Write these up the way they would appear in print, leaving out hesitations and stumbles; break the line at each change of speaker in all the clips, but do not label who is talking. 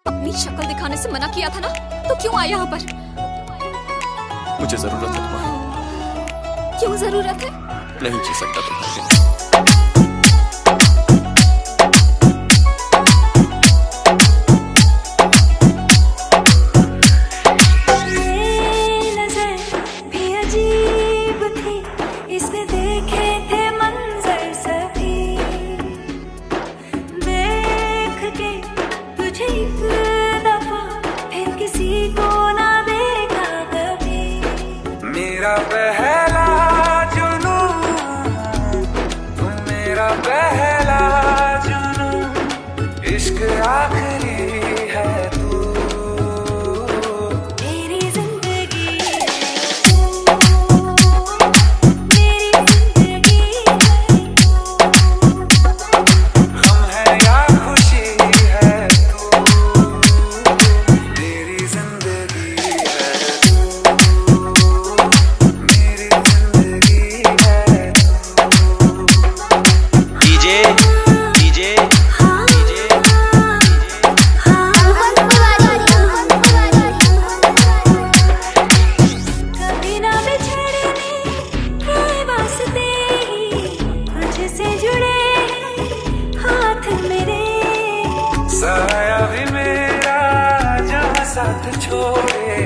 अपनी शक्ल दिखाने से मना किया था ना, तो क्यों आया यहाँ पर?
मुझे जरूरत है तुम्हारी।
क्यों जरूरत है?
नहीं जी सकता तुम्हारे बिना।
मेरा पहला जुनून, तुम मेरा पहला जुनून, इश्क आखिरी है तू, मेरी जिंदगी है तू, मेरी जिंदगी है तू, गम है या खुशी है तू, मेरी जिंदगी है तू, साया भी मेरा जहाँ साथ छोड़े,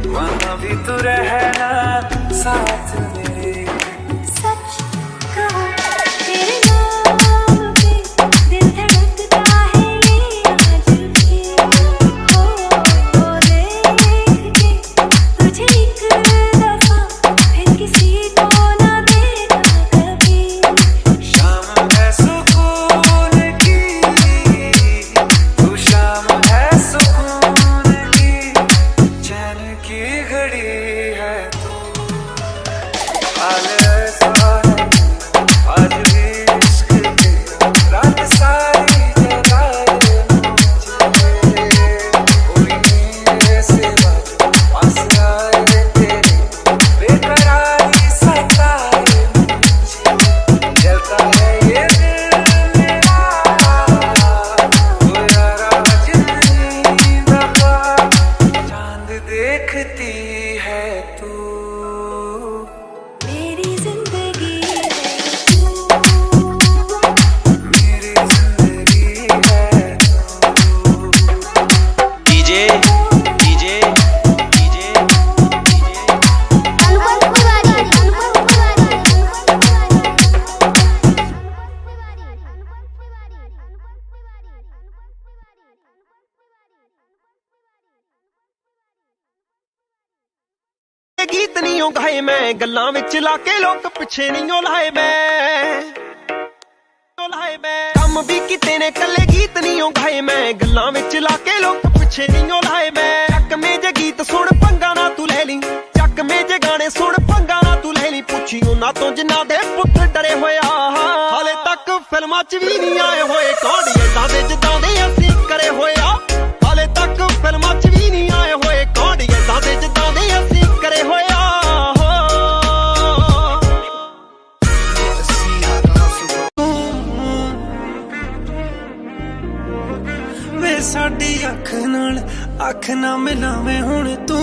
वहाँ भी तू रहना साथ मेरे। सच कहो तेरे नाम पे दिल धड़कता है ये आज भी, हो देख के तुझे एक दफा फिर किसी को ना देखा कभी। शाम है सुकून की, शाम है सुकून की, चैन की घड़ी है तू, हाल ऐसा है आज भी इश्क तेरा, रात सारी जगाए मुझे, कोई मेरे सिवा पास आए तेरे, बेकरारी सताए मुझे, जलता है ये दिल मेरा, चांद देखती है तू, मेरी जिंदगी है तू, मेरी जिंदगी है तू। डीजे डीजे डीजे डीजे
अनुपम तिवारी,
गीत नहीं हो गाए मैं, गल्लां विच लाके लोक पिछे नहीं हो लाए मैं, कम भी किते ने कल्ले गीत नहीं हो गाए मैं, गल्लां विच लाके लोक पिछे नहीं हो लाए मैं। चक में जे गीत सुन पंगा ना तू ले ली, चक में जे गाने सुन पंगा ना तू ले ली, पुछी उन्हां तो जिन्हां दे पुੱਤ डरे होया, हाले तक फिल्मां च भी नहीं आए होए, कौन इदां दे जिद्दां दे असीं करे होया, हाले तक फिल्मां च भी नहीं आए होए, कौन इदां दे जिद्दां दे असीं करे होया।
वे साडी अख नाल अख ना मिलावे हुण तू,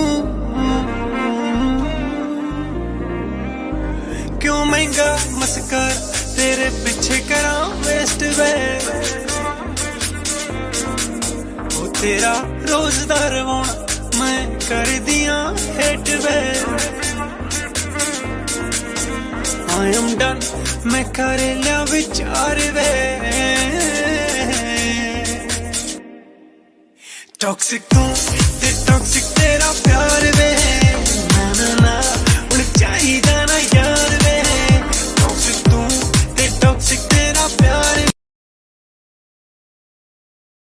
क्यों महंगा मस्कर तेरे पीछे करा वेस्ट वे, ओ तेरा रोज दा रवाना मैं कर दिया hate way, I am done मैं कर लिया विचार वे, टॉक्सिक तू ते टॉक्सिक तेरा प्यार वे,